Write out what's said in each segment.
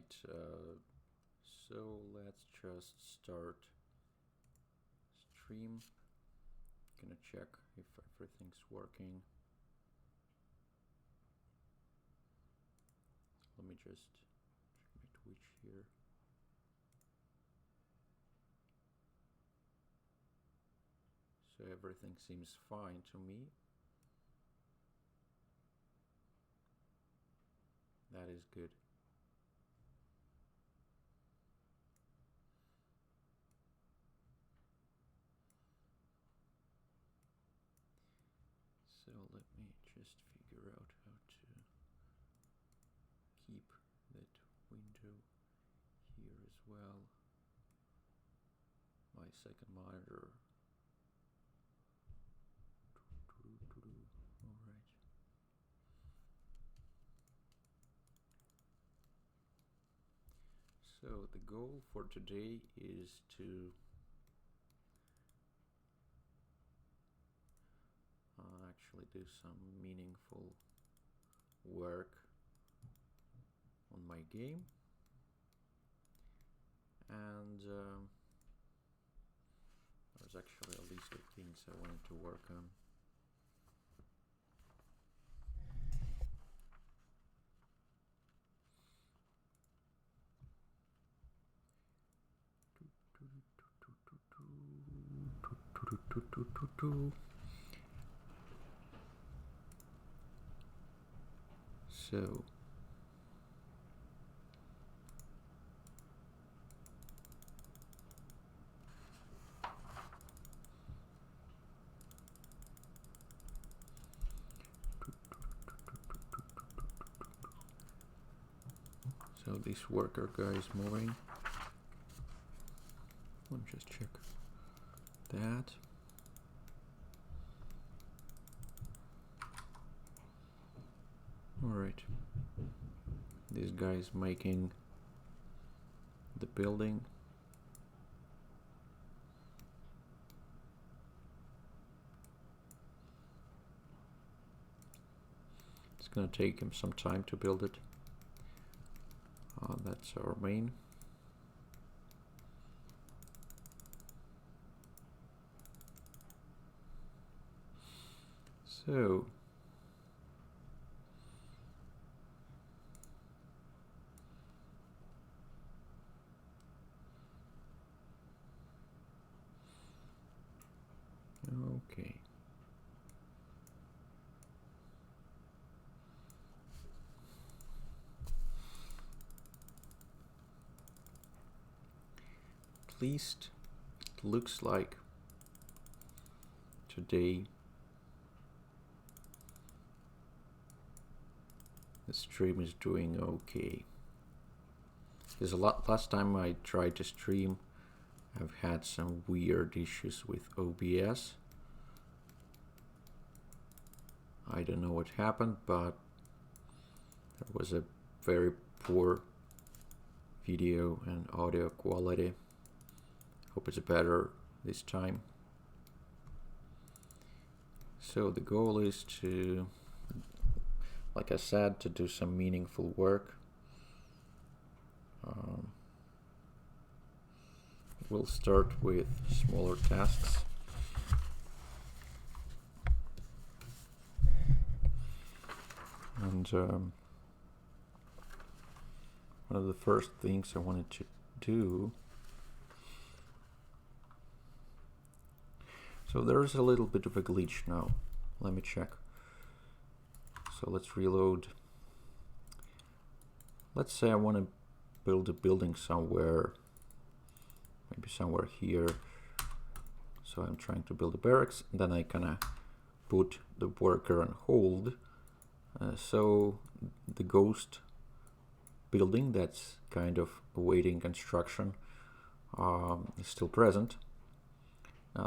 Alright, so let's just start stream. Gonna check if everything's working. Let me just check my Twitch here. So everything seems fine to me. That is good. So let me just figure out how to keep that window here as well. My second monitor. All right. So the goal for today is to actually do some meaningful work on my game, and there's actually a list of things I wanted to work on. So this worker guy is moving. Let me just check that. All right. This guy is making the building. It's gonna take him some time to build it. That's our main. So okay. At least it looks like today the stream is doing okay. Because last time I tried to stream, I've had some weird issues with OBS. I don't know what happened, but there was a very poor video and audio quality. Hope it's better this time. So the goal is to, like I said, to do some meaningful work. We'll start with smaller tasks. And one of the first things I wanted to do, so there is a little bit of a glitch now. Let me check. So let's reload. Let's say I want to build a building somewhere, maybe somewhere here. So I'm trying to build a barracks, and then I kind of put the worker on hold. So the ghost building that's kind of awaiting construction is still present.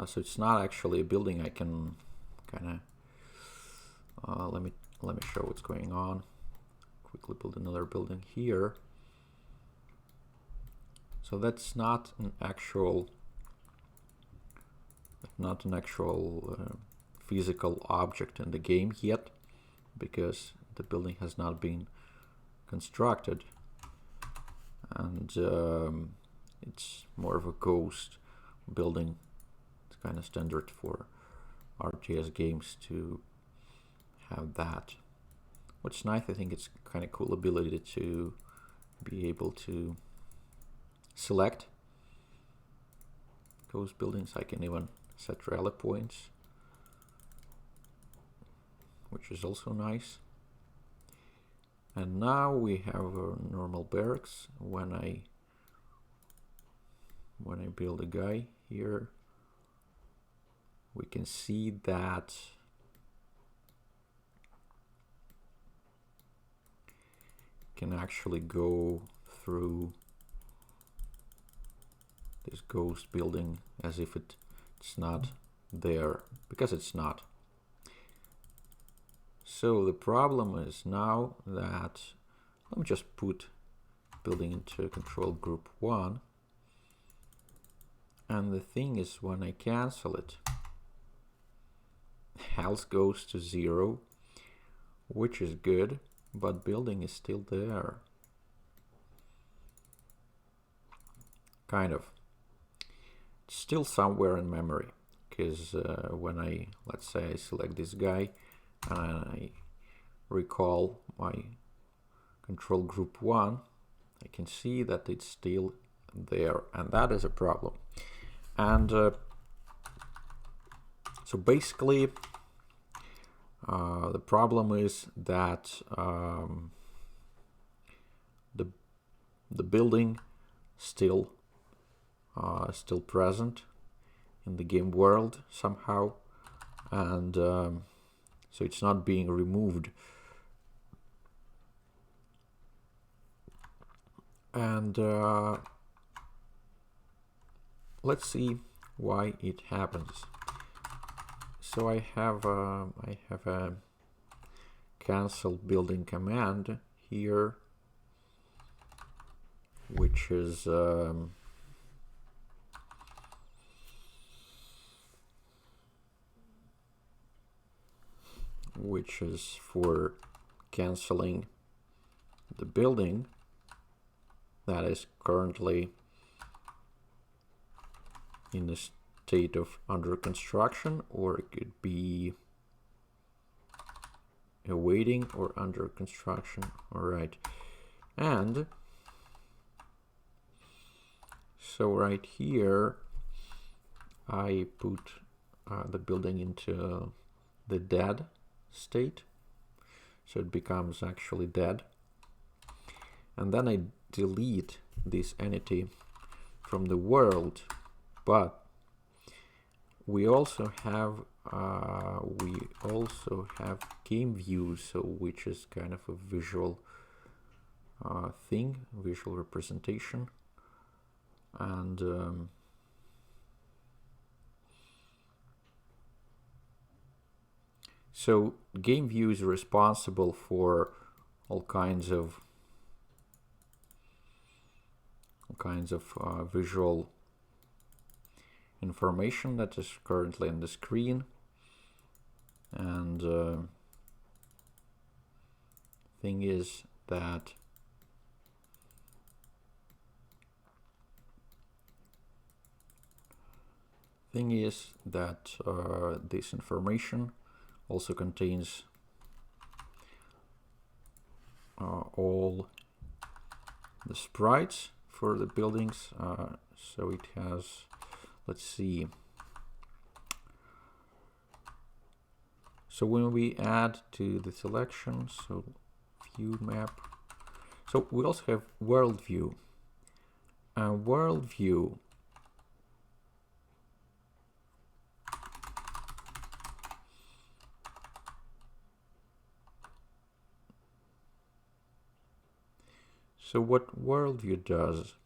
So it's not actually a building. I can kind of let me show what's going on. Quickly build another building here. So that's not an actual physical object in the game yet, because the building has not been constructed. and it's more of a ghost building. It's kind of standard for RTS games to have that. What's nice, I think it's kind of cool ability to be able to select ghost buildings. I can even set rally points, which is also nice. And now we have a normal barracks. When I build a guy here, we can see that can actually go through this ghost building as if it's not there, because it's not. So the problem is now that, let me just put building into control group 1, and the thing is, when I cancel it, health goes to 0, which is good, but building is still there. Kind of. It's still somewhere in memory, because when let's say I select this guy and I recall my control group 1, I can see that it's still there, and that is a problem. And so basically the problem is that the building still present in the game world somehow, and so it's not being removed. And let's see why it happens. So I have a cancel building command here, which is for canceling the building that is currently in a state of under construction, or it could be awaiting or under construction. All right, and so right here I put the building into the dead state, so it becomes actually dead, and then I delete this entity from the world. But we also have game view, so which is kind of a visual thing, visual representation, and so game view is responsible for all kinds of visual information that is currently on the screen, and thing is that this information also contains all the sprites for the buildings, so it has, let's see, so when we add to the selection, so view map, so we also have world view, and world view so what worldview does,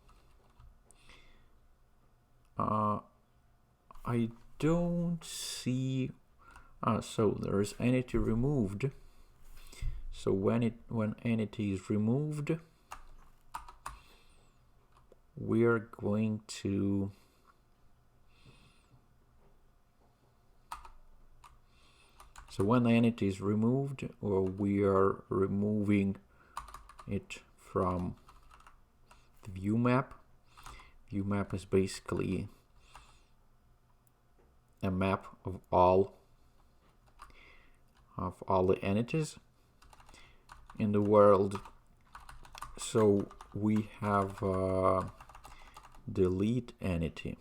I don't see, so there is entity removed. So when entity is removed, we are going to when the entity is removed, or we are removing it from the view map. View map is basically a map of all the entities in the world. So we have delete entity,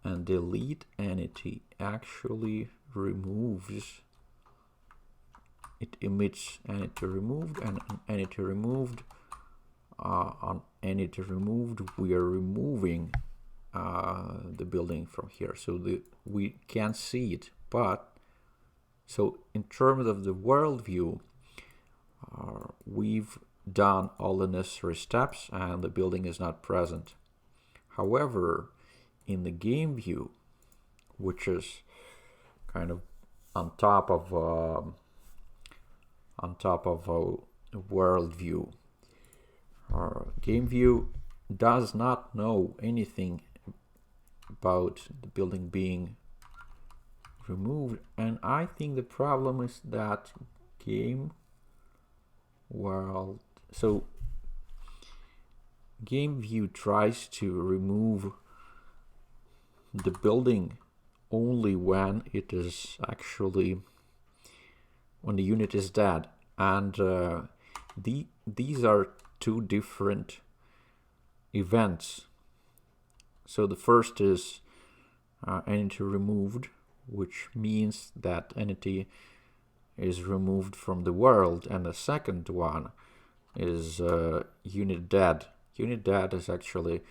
and delete entity actually removes, it emits entity removed, and an entity removed. On entity removed, we are removing the building from here, so we can't see it. But so in terms of the world view, we've done all the necessary steps and the building is not present. However, in the game view, which is kind of on top of a world view, game view does not know anything about the building being removed, and I think the problem is that game world, so game view tries to remove the building only when it is actually, when the unit is dead, and these are two different events. So the first is entity removed, which means that entity is removed from the world, and the second one is unit dead. Unit dead is actually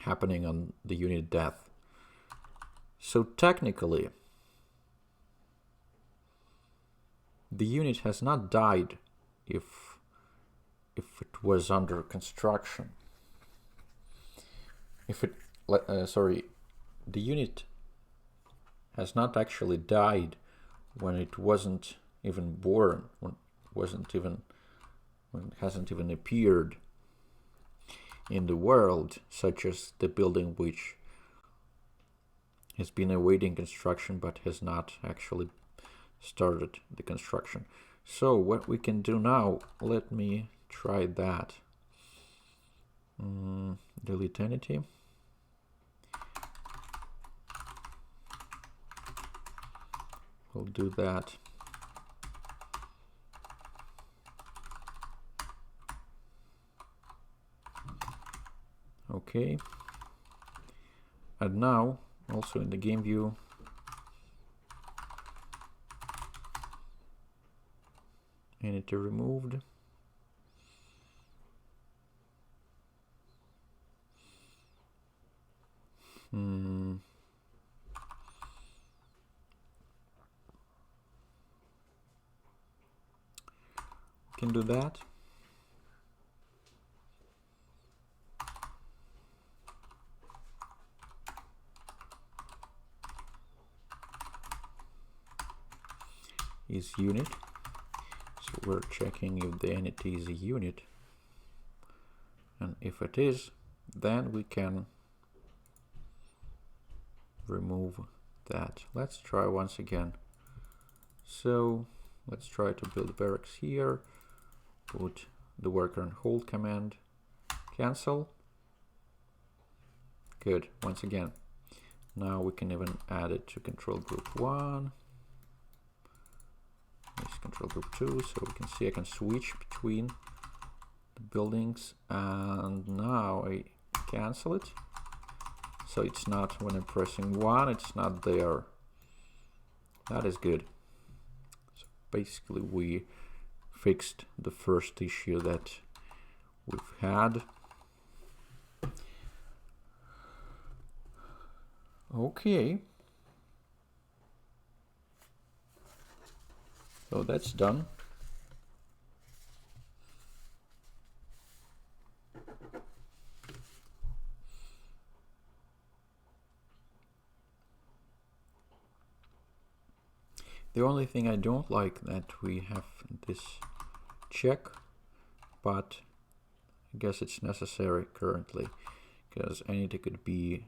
happening on the unit death. So technically, the unit has not died if it was under construction. If it the unit has not actually died when it wasn't even born, when it hasn't even appeared in the world, such as the building which has been awaiting construction but has not actually started the construction. So what we can do now, let me try that. Delete entity. We'll do that. Okay. And now, also in the game view, entity removed. Can do that. Is unit. So we're checking if the entity is a unit, and if it is, then we can remove that. Let's try once again. So let's try to build barracks here, put the worker on hold command, cancel. Good, once again. Now we can even add it to control group 1. This control group 2, so we can see I can switch between the buildings, and now I cancel it. So it's not, when I'm pressing 1, it's not there. That is good. So basically we fixed the first issue that we've had. Okay. So that's done. The only thing I don't like that we have this check, but I guess it's necessary currently, because entity could be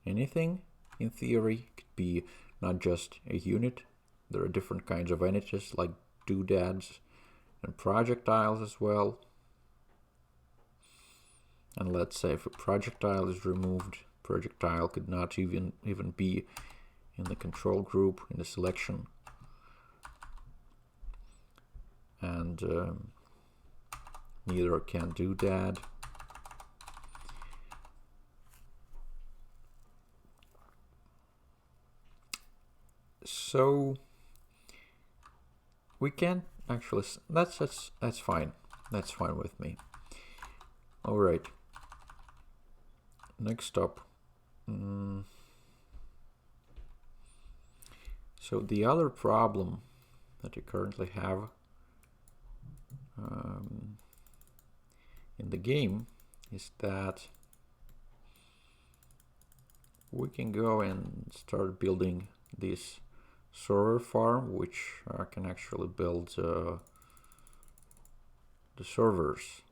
anything in theory. It could be not just a unit. There are different kinds of entities like doodads and projectiles as well. And let's say if a projectile is removed, projectile could not even be in the control group in the selection. And neither can do that. So we can actually, that's fine. That's fine with me. All right. Next up. So the other problem that you currently have in the game is that we can go and start building this server farm, which can actually build the servers.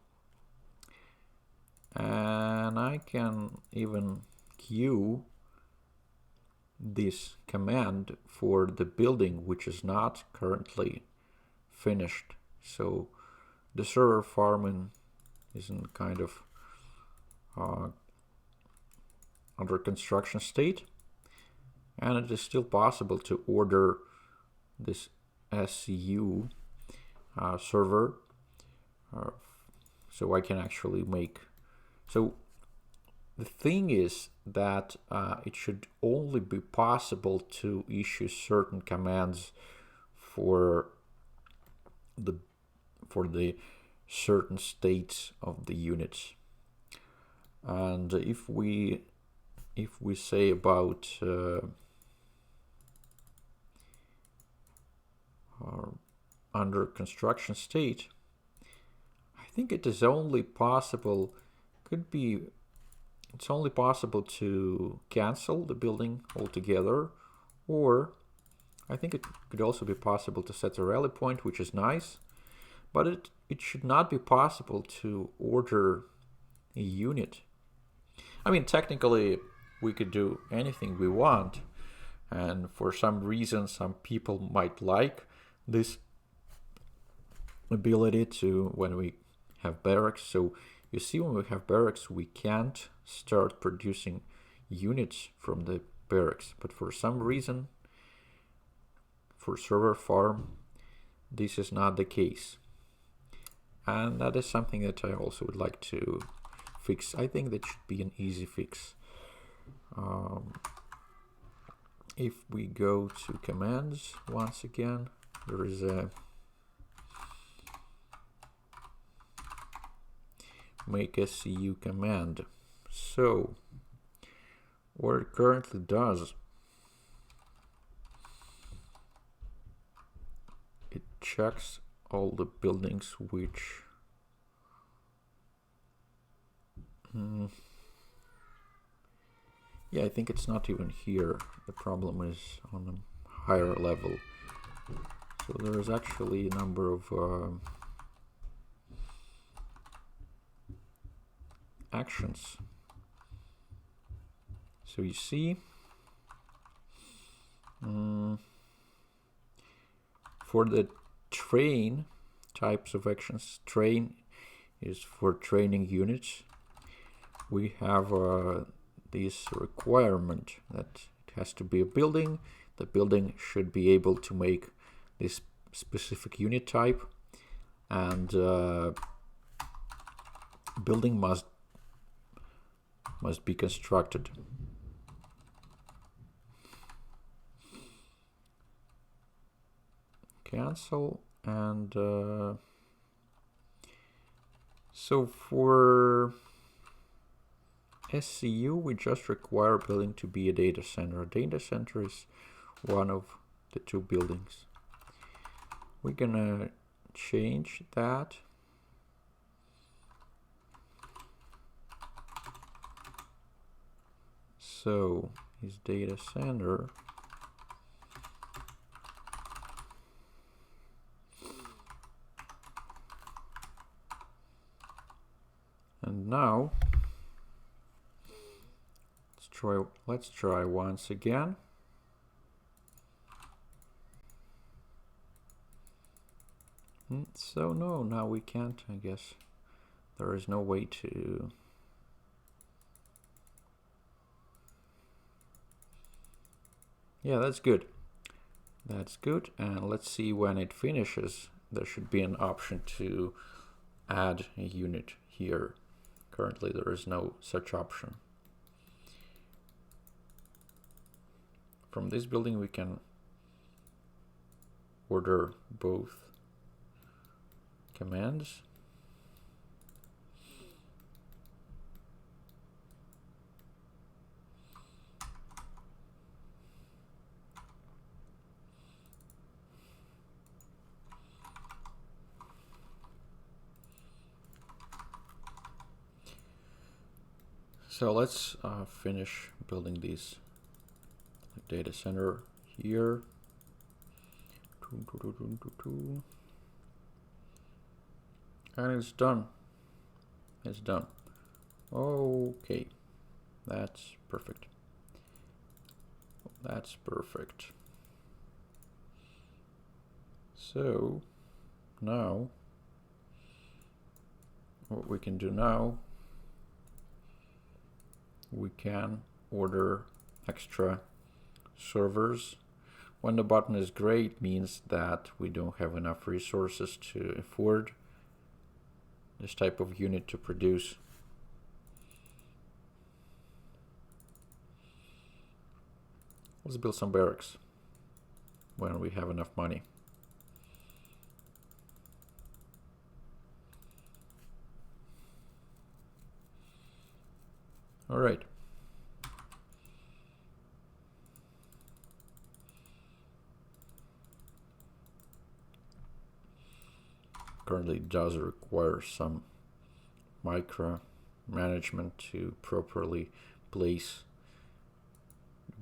And I can even queue this command for the building which is not currently finished. So the server farming is in kind of under construction state, and it is still possible to order this SCU server, so I can actually make. So the thing is that it should only be possible to issue certain commands for the certain states of the units. And if we say about under construction state, I think it is only possible, it's only possible to cancel the building altogether, or I think it could also be possible to set a rally point, which is nice, but it should not be possible to order a unit. I mean, technically we could do anything we want, and for some reason some people might like this ability to when we have barracks. So you see, when we have barracks, we can't start producing units from the barracks, but for some reason for server farm this is not the case, and that is something that I also would like to fix. I think that should be an easy fix. If we go to commands once again, there is a make SCU command. So what it currently does, it checks all the buildings which yeah, I think it's not even here. The problem is on a higher level. So there is actually a number of actions. So you see, for the train types of actions, train is for training units. We have this requirement that it has to be a building. The building should be able to make this specific unit type, and building must be constructed. Cancel, and so for SCU we just require building to be a data center. A data center is one of the two buildings. We're gonna change that. So is data center. And now let's try once again. So no, now we can't, I guess. There is no way to... Yeah, that's good. That's good. And let's see when it finishes. There should be an option to add a unit here. Currently, there is no such option. From this building, we can order both commands. So let's finish building this data center here. And it's done. It's done. Okay, that's perfect. That's perfect. So now what we can do now, we can order extra servers. When the button is gray, it means that we don't have enough resources to afford this type of unit to produce. Let's build some barracks when we have enough money. All right. Currently it does require some micromanagement to properly place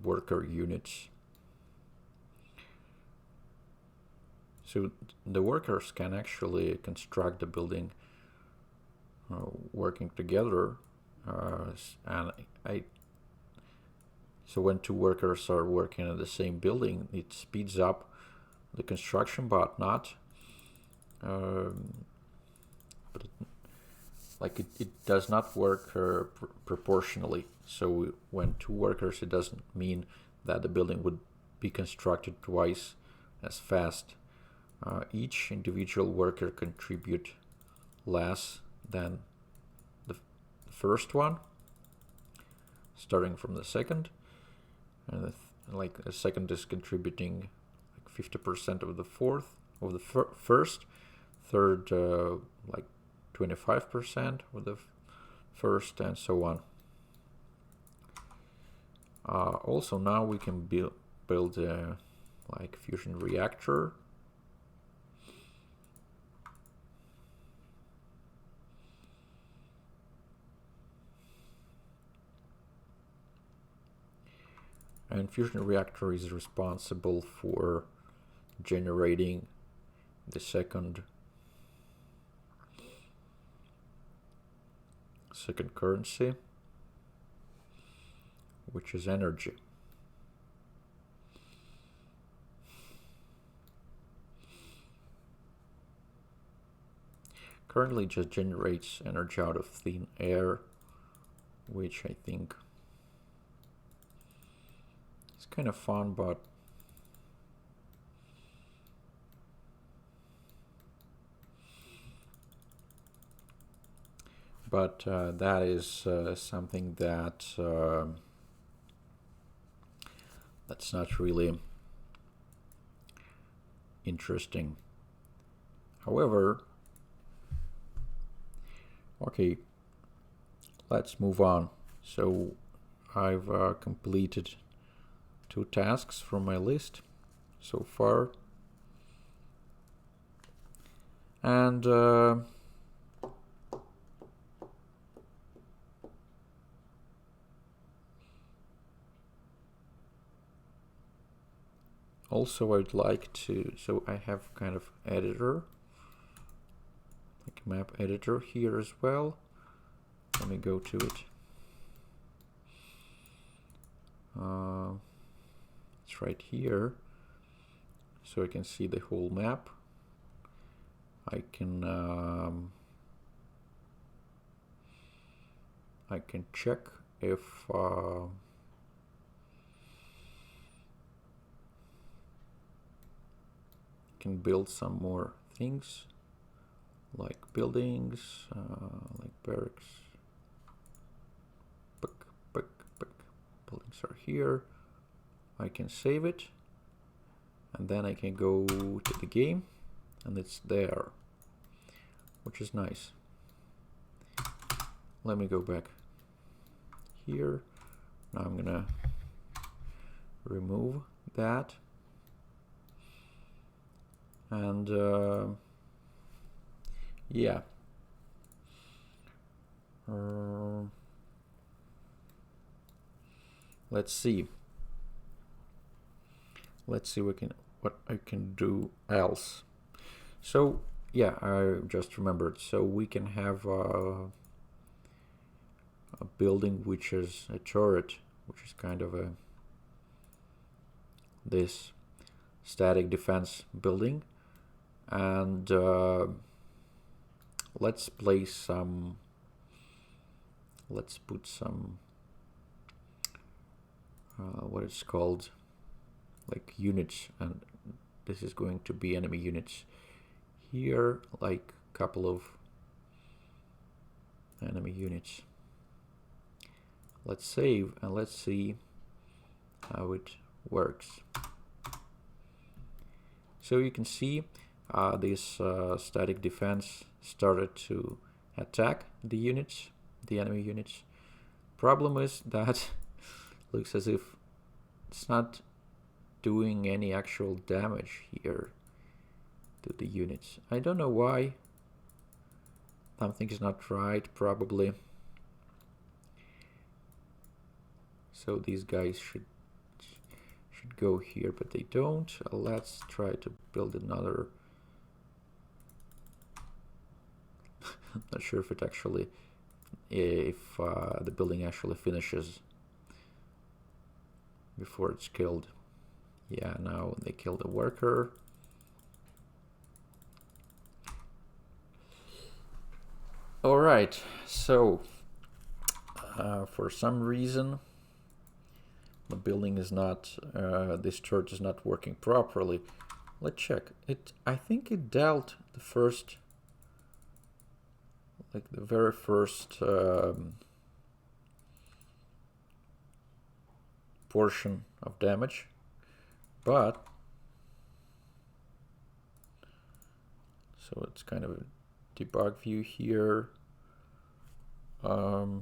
worker units. So the workers can actually construct the building working together. So when two workers are working in the same building, it speeds up the construction, but not it does not work proportionally. So when two workers, it doesn't mean that the building would be constructed twice as fast. Each individual worker contribute less than the first one, starting from the second, and the second is contributing like 50% of the first, third like 25% of the first, and so on. Also now we can build a like fusion reactor. And fusion reactor is responsible for generating the second currency, which is energy. Currently just generates energy out of thin air, which I think is kind of fun, but that is something that that's not really interesting. However, okay, let's move on. So I've completed 2 tasks from my list so far, and also I'd like to, so I have kind of editor, like map editor here as well. Let me go to it. It's right here, so I can see the whole map. I can check if can build some more things like buildings, like barracks. Buildings are here. I can save it, and then I can go to the game, and it's there, which is nice. Let me go back here. Now I'm gonna remove that, and yeah. Let's see what I can do else. So yeah, I just remembered. So we can have a building which is a turret, which is kind of this static defense building, and let's place some. Let's put some. What it's called, like units, and this is going to be enemy units here, like a couple of enemy units. Let's save and let's see how it works. So you can see this static defense started to attack the units, the enemy units. Problem is that looks as if it's not doing any actual damage here to the units. I don't know why. Something is not right, probably. So these guys should go here, but they don't. Let's try to build another. Not sure if it actually, if the building actually finishes before it's killed. Yeah, now they killed a worker. All right, so for some reason the building is not, this church is not working properly. Let's check it. I think it dealt the first, like the very first portion of damage, but so it's kind of a debug view here. So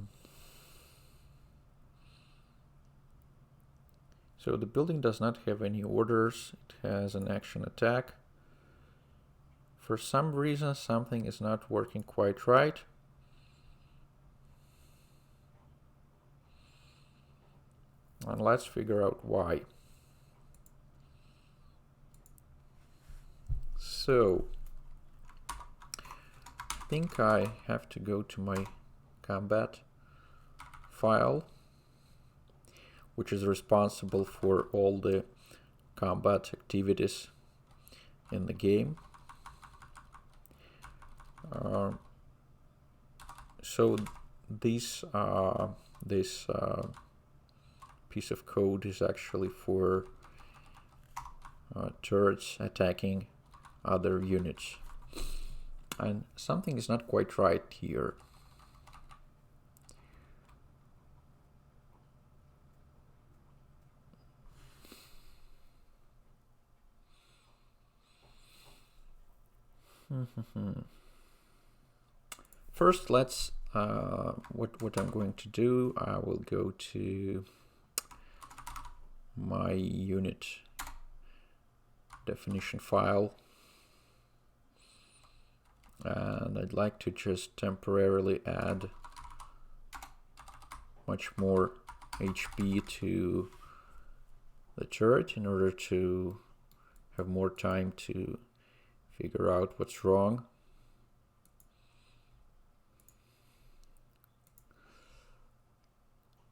the building does not have any orders. It has an action attack. For some reason, something is not working quite right. And let's figure out why. So I think I have to go to my combat file, which is responsible for all the combat activities in the game. So this piece of code is actually for turrets attacking other units, and something is not quite right here. First, let's what I'm going to do, I will go to my unit definition file, and I'd like to just temporarily add much more HP to the turret in order to have more time to figure out what's wrong.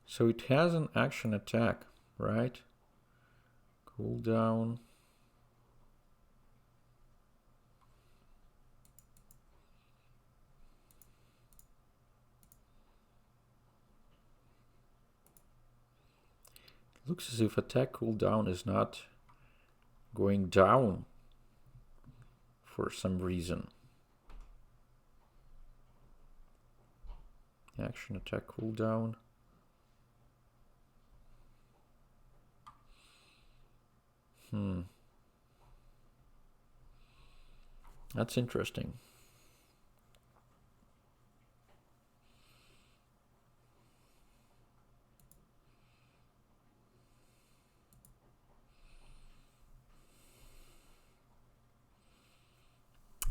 So it has an action attack, right? Cooldown. looks as if attack cooldown is not going down for some reason. Action attack cooldown. That's interesting.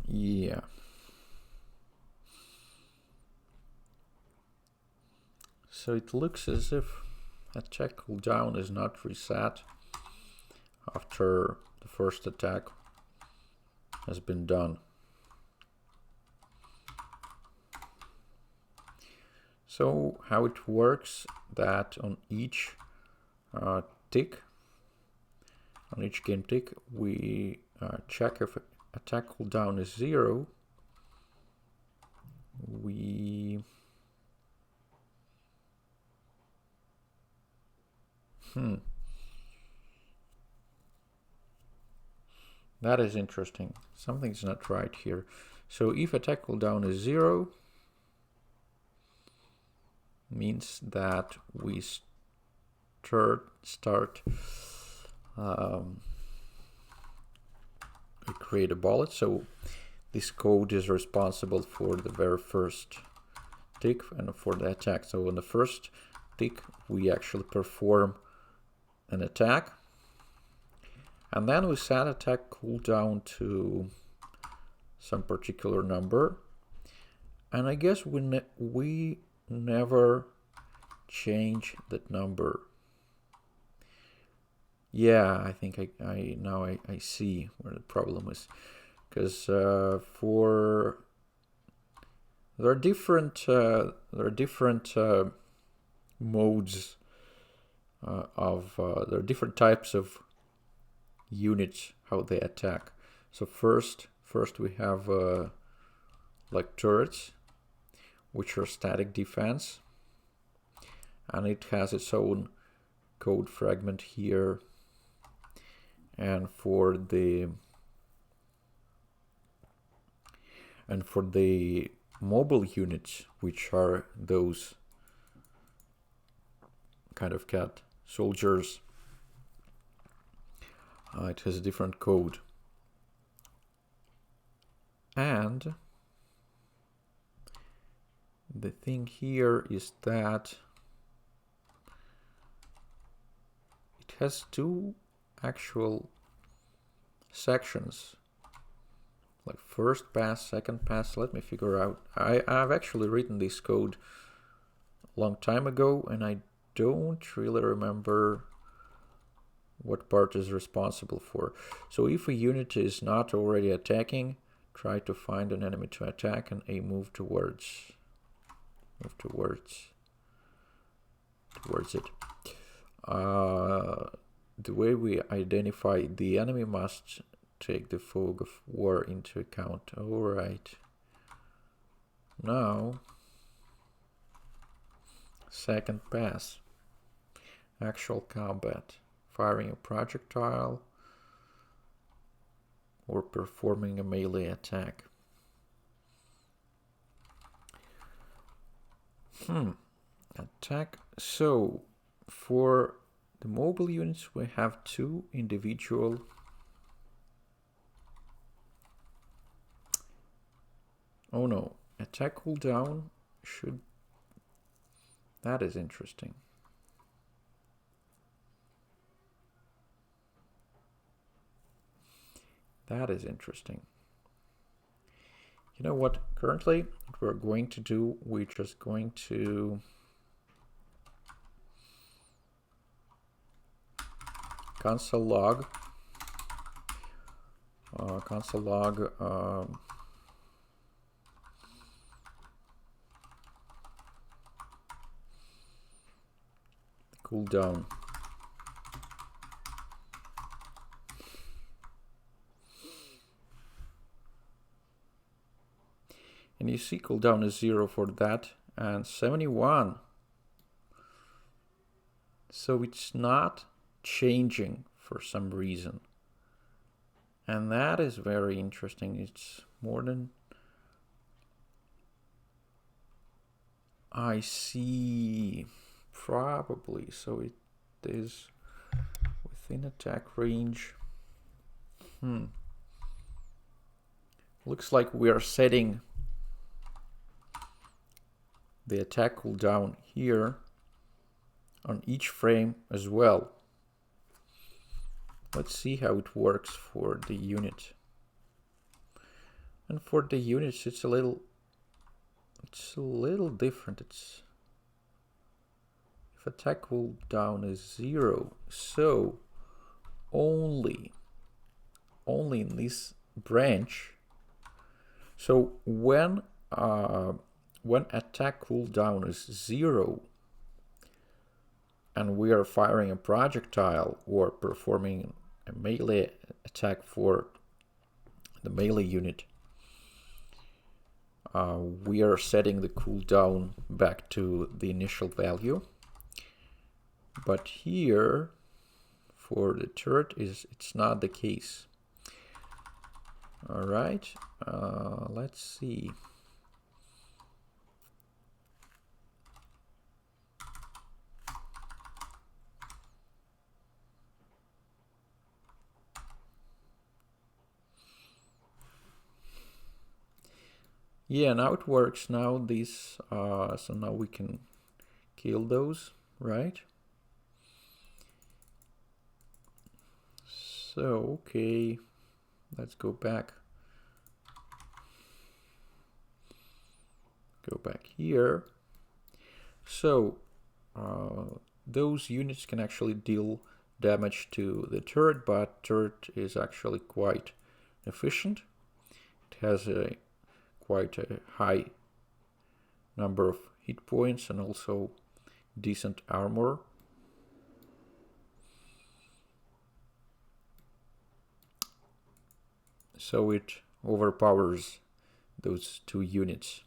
Yeah. So it looks as if attack cooldown is not reset after the first attack has been done. So how it works, that on each tick, on each game tick, we check if attack cooldown is 0. We that is interesting. Something's not right here. So if attack cooldown is 0, means that we start we create a bullet. So this code is responsible for the very first tick and for the attack. So on the first tick, we actually perform an attack, and then we set attack cooldown to some particular number. And I guess we never change that number. Yeah, I think I now see where the problem is, because there are different modes there are different types of units how they attack. So first we have like turrets, which are static defense, and it has its own code fragment here. And for the mobile units, which are those kind of cat soldiers, it has a different code. And the thing here is that it has two actual sections, like first pass, second pass. Let me figure out. I've actually written this code a long time ago, and I don't really remember what part is responsible for. So if a unit is not already attacking, try to find an enemy to attack and move towards it. The way we identify the enemy must take the fog of war into account. All right. Now, second pass, actual combat, firing a projectile or performing a melee attack. Attack. So for the mobile units, we have two individual attack cooldown should. That is interesting. That is interesting. You know what? Currently, what we're going to do, we're just going to console log cooldown. And you see cooldown is 0 for that, and 71 So it's not changing for some reason. And that is very interesting. It's more than I see, probably. So it is within attack range. Looks like we are setting the attack cooldown here on each frame as well. Let's see how it works for the unit. And for the units, it's a little different. It's if attack cooldown is 0, so only in this branch. So when attack cooldown is 0 and we are firing a projectile or performing a melee attack for the melee unit, we are setting the cooldown back to the initial value. But here for the turret it's not the case. All right, let's see. Yeah, now it works. Now these, so now we can kill those, right? So, okay, let's go back. Go back here. So, those units can actually deal damage to the turret, but turret is actually quite efficient. It has quite a high number of hit points and also decent armor. So it overpowers those two units.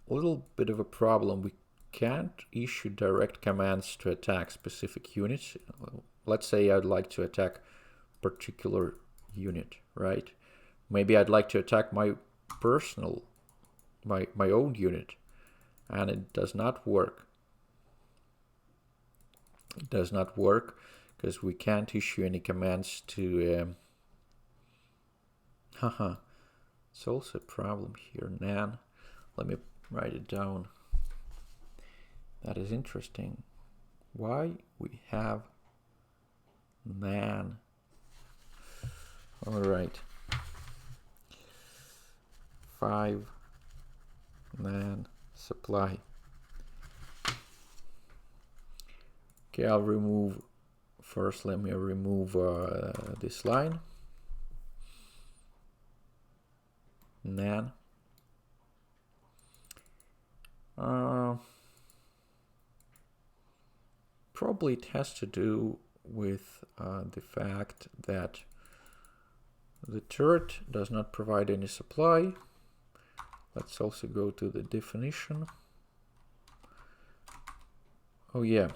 A little bit of a problem, we can't issue direct commands to attack specific units. Let's say I'd like to attack a particular unit, right? Maybe I'd like to attack my own unit, and it does not work. It does not work because we can't issue any commands to it's also a problem here, nan. Let me write it down. That is interesting. Why we have nan? All right. 5 nan supply. Okay, I'll remove first. Let me remove this line. Nan. Probably it has to do with the fact that the turret does not provide any supply. Let's also go to the definition. Oh yeah,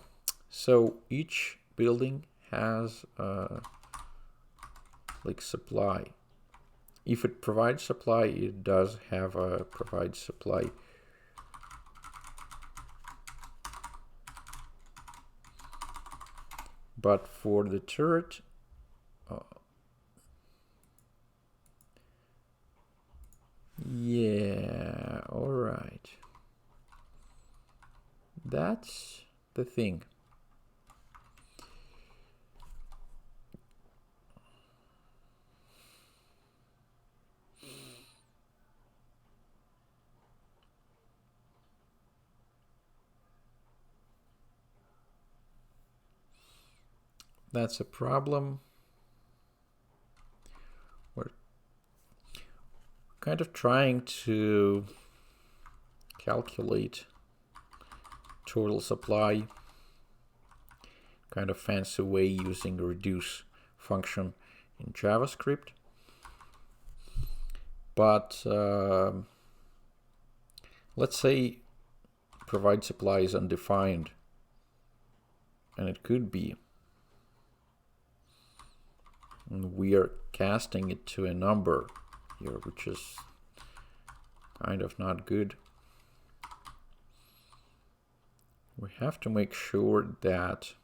so each building has like supply. If it provides supply, it does have a provide supply. But for the turret, yeah, all right. That's the thing. That's a problem. We're kind of trying to calculate total supply, kind of fancy way using the reduce function in JavaScript. But let's say provide supply is undefined. and it could be. And we are casting it to a number here, which is kind of not good. We have to make sure that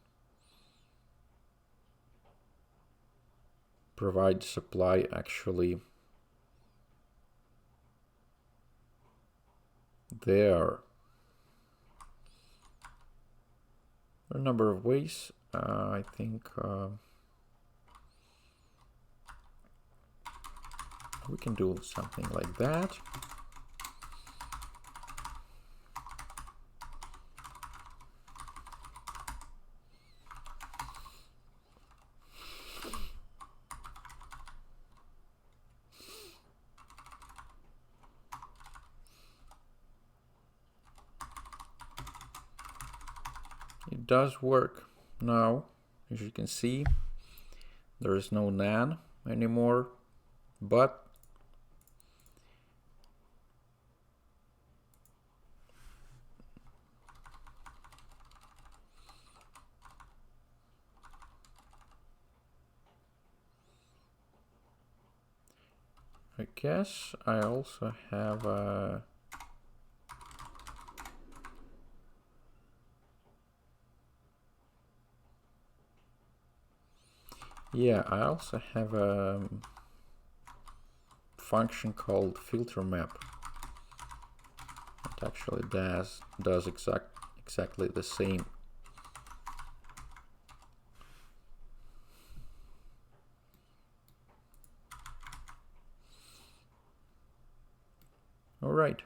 provide supply actually there. There are a number of ways. I think we can do something like that. It does work now. As you can see, there is no nan anymore, but I guess I also have a I also have a function called filter map. It actually does exactly the same. All right,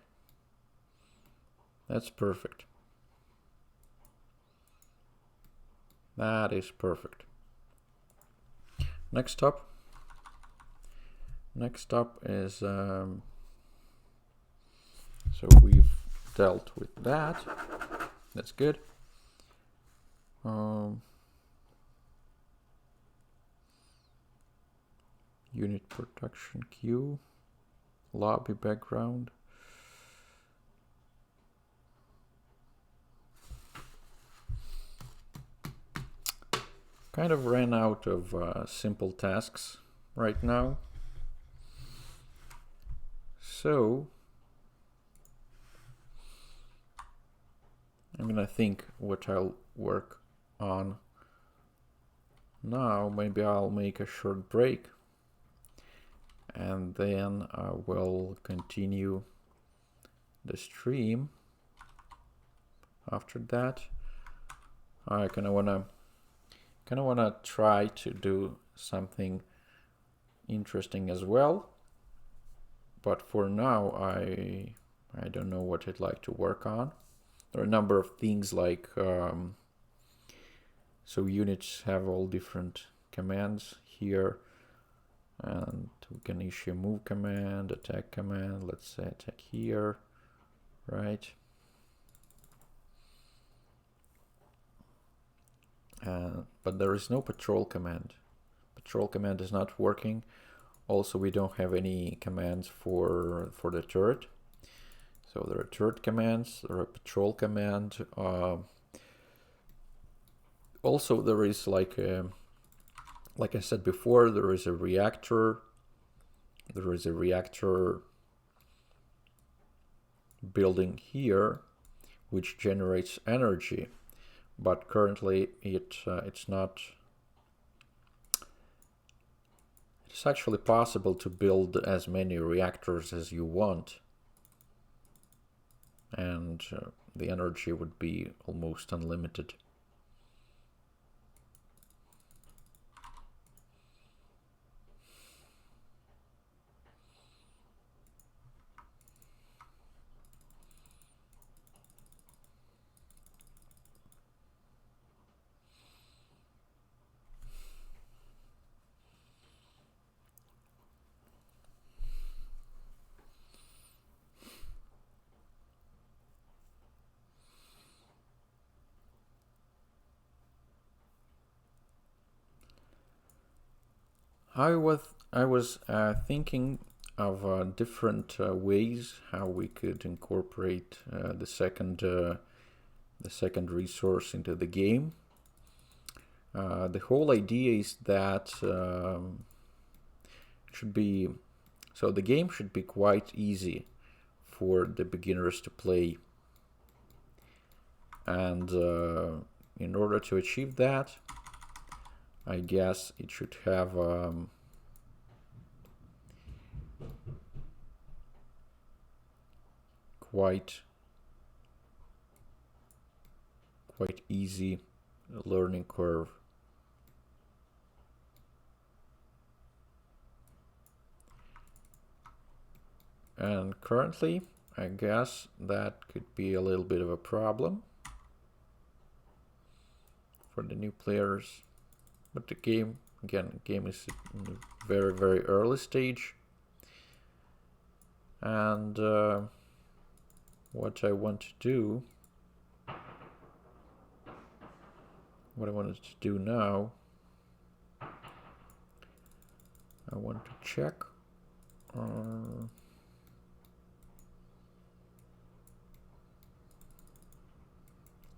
that's perfect. That is perfect. Next up is so we've dealt with that. That's good. Unit production queue, lobby background. Kind of ran out of simple tasks right now. So I'm gonna think what I'll work on now. Maybe I'll make a short break and then I will continue the stream after that. I kind of wanna try to do something interesting as well, but for now I don't know what I'd like to work on. There are a number of things like so units have all different commands here, and we can issue move command, attack command. Let's say attack here, right? But there is no patrol command. Patrol command is not working. Also, we don't have any commands for the turret. So there are turret commands, there are patrol command. Also, there is like I said before, there is a reactor. There is a reactor building here, which generates energy. But currently it's not. It's actually possible to build as many reactors as you want, and the energy would be almost unlimited. I was thinking of different ways how we could incorporate the second resource into the game. The whole idea is that the game should be quite easy for the beginners to play. And in order to achieve that, I guess it should have quite easy learning curve. And currently, I guess that could be a little bit of a problem for the new players. But the game is in a very, very early stage. And what I wanted to do now, I want to check.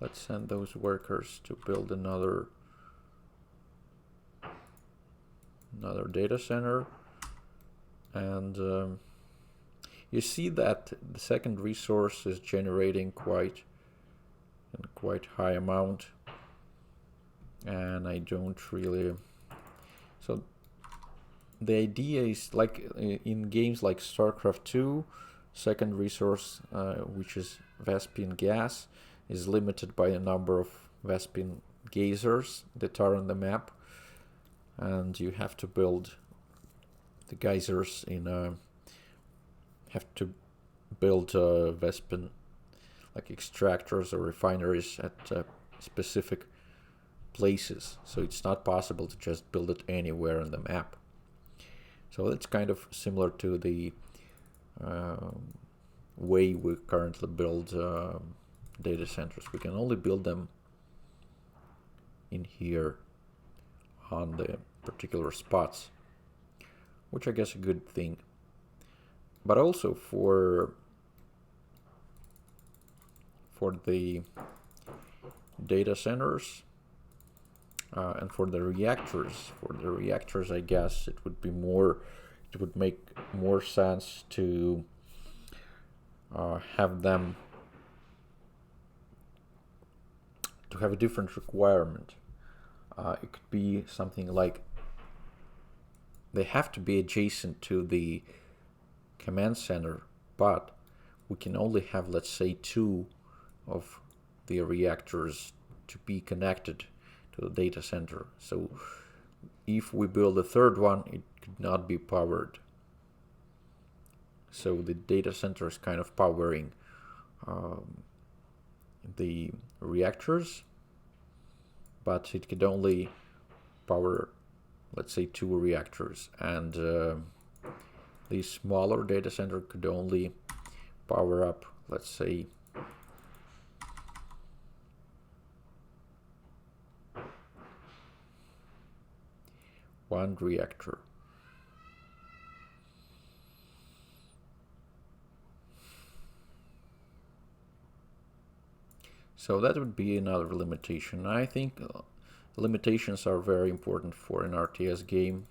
Let's send those workers to build another data center. And you see that the second resource is generating quite high amount, and I don't really. So the idea is like in games like StarCraft 2, second resource, which is Vespene gas, is limited by a number of Vespene geysers that are on the map, and you have to build the geysers have to build Vespene like extractors or refineries at specific places, so it's not possible to just build it anywhere on the map. So it's kind of similar to the way we currently build data centers. We can only build them in here on the particular spots, which I guess is a good thing. But also for the data centers and for the reactors. For the reactors, I guess it would make more sense to have them to have a different requirement. It could be something like they have to be adjacent to the command center, but we can only have, let's say, 2 of the reactors to be connected to the data center. So if we build a third one, it could not be powered. So the data center is kind of powering the reactors, but it could only power, let's say, 2 reactors, and the smaller data center could only power up, let's say, 1 reactor. So that would be another limitation. I think limitations are very important for an RTS game.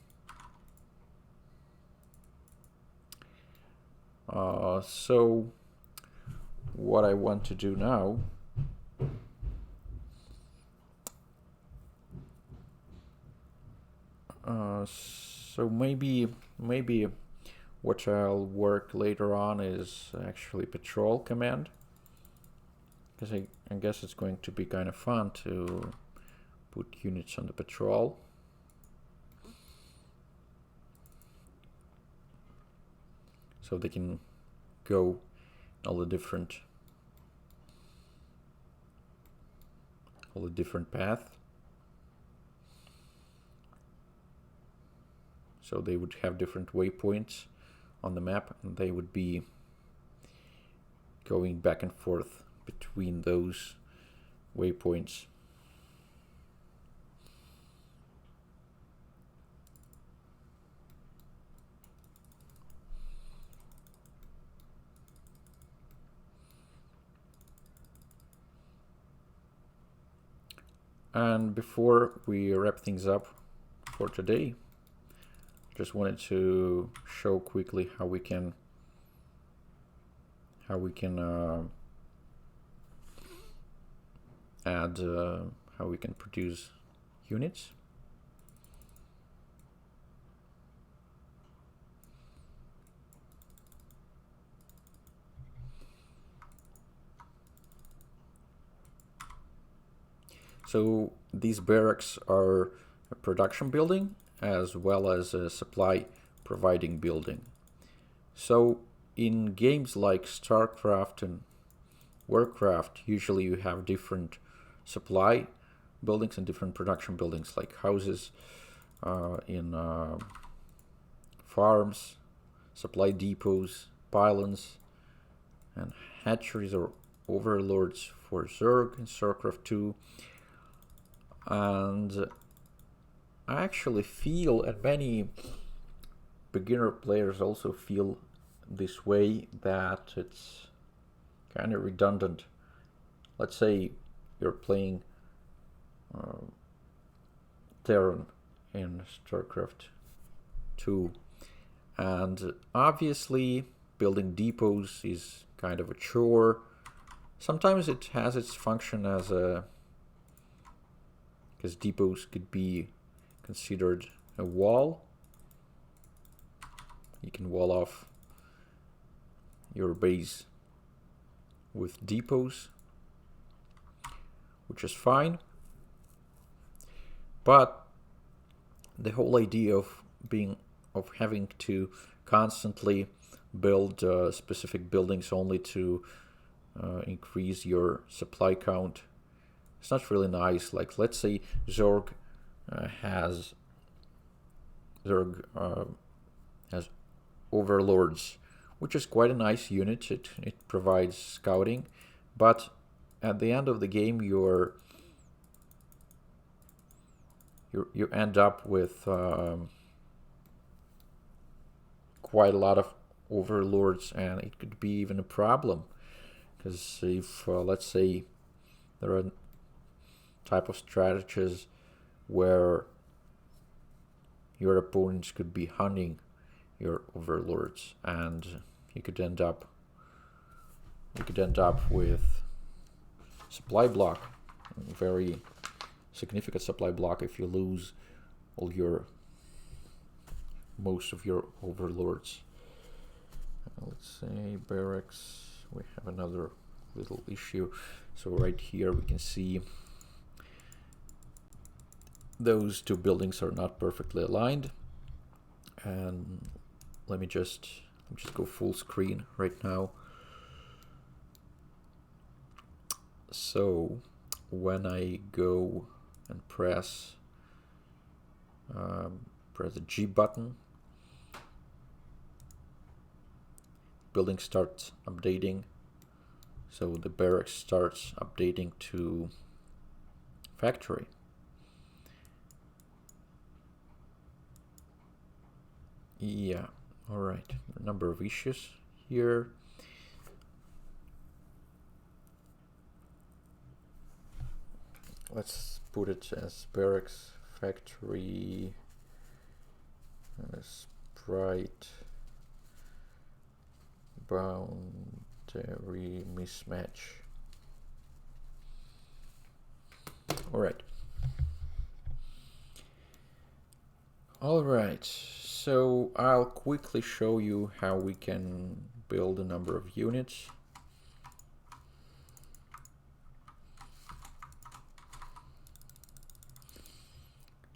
So what I want to do now so maybe what I'll work later on is actually patrol command, because I guess it's going to be kind of fun to put units on the patrol. So they can go all the different paths. So they would have different waypoints on the map, and they would be going back and forth between those waypoints. And before we wrap things up for today, just wanted to show quickly how we can add how we can produce units. So these barracks are a production building as well as a supply providing building. So in games like StarCraft and Warcraft, usually you have different supply buildings and different production buildings, like houses, in farms, supply depots, pylons, and hatcheries or overlords for Zerg in StarCraft 2. And I actually feel, and many beginner players also feel this way, that it's kind of redundant. Let's say you're playing Terran in StarCraft 2, and obviously building depots is kind of a chore. Sometimes it has its function as a, because depots could be considered a wall. You can wall off your base with depots, which is fine. But the whole idea of having to constantly build specific buildings only to increase your supply count, it's not really nice. Like, let's say Zerg has overlords, which is quite a nice unit. It provides scouting, but at the end of the game, you end up with quite a lot of overlords, and it could be even a problem, because if let's say there are type of strategies where your opponents could be hunting your overlords, and you could end up with supply block, very significant supply block, if you lose most of your overlords. Let's say barracks, we have another little issue. So right here we can see those two buildings are not perfectly aligned, and let me just go full screen right now. So when I go and press the G button, building starts updating. So the barracks starts updating to factory. Yeah, all right. A number of issues here. Let's put it as barracks factory sprite boundary mismatch. All right. All right. So I'll quickly show you how we can build a number of units.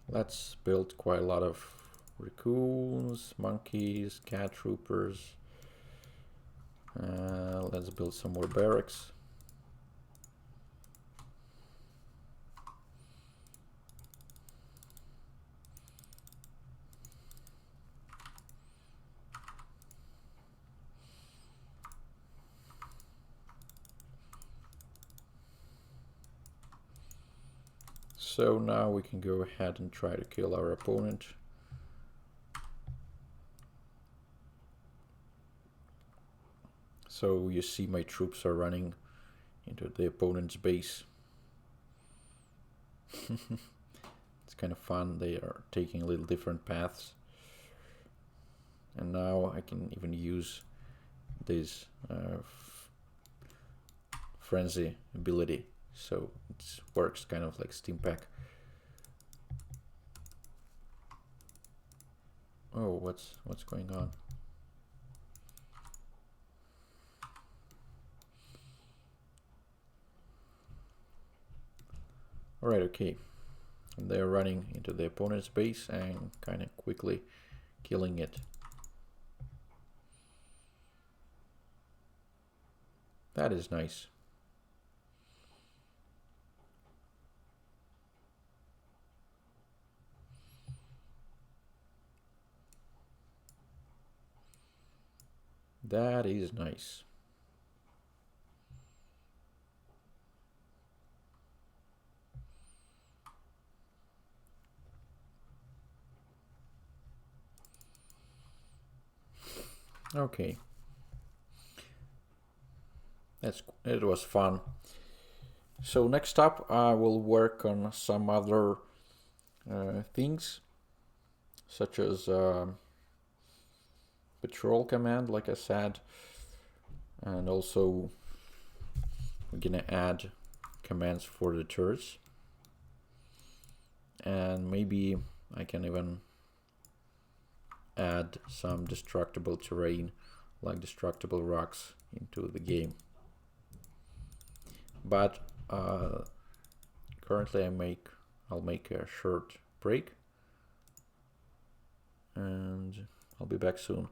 Let's build quite a lot of raccoons, monkeys, cat troopers. Let's build some more barracks. So now we can go ahead and try to kill our opponent. So you see my troops are running into the opponent's base. It's kind of fun. They are taking a little different paths. And now I can even use this frenzy ability, so it works kind of like Steam Pack. Oh, what's going on? All right, okay. And they're running into the opponent's base and kind of quickly killing it. That is nice. That is nice. Okay. It was fun. So next up, I will work on some other things, such as patrol command, like I said, and also we're gonna add commands for the turrets, and maybe I can even add some destructible terrain, like destructible rocks, into the game. But currently I'll make a short break, and I'll be back soon.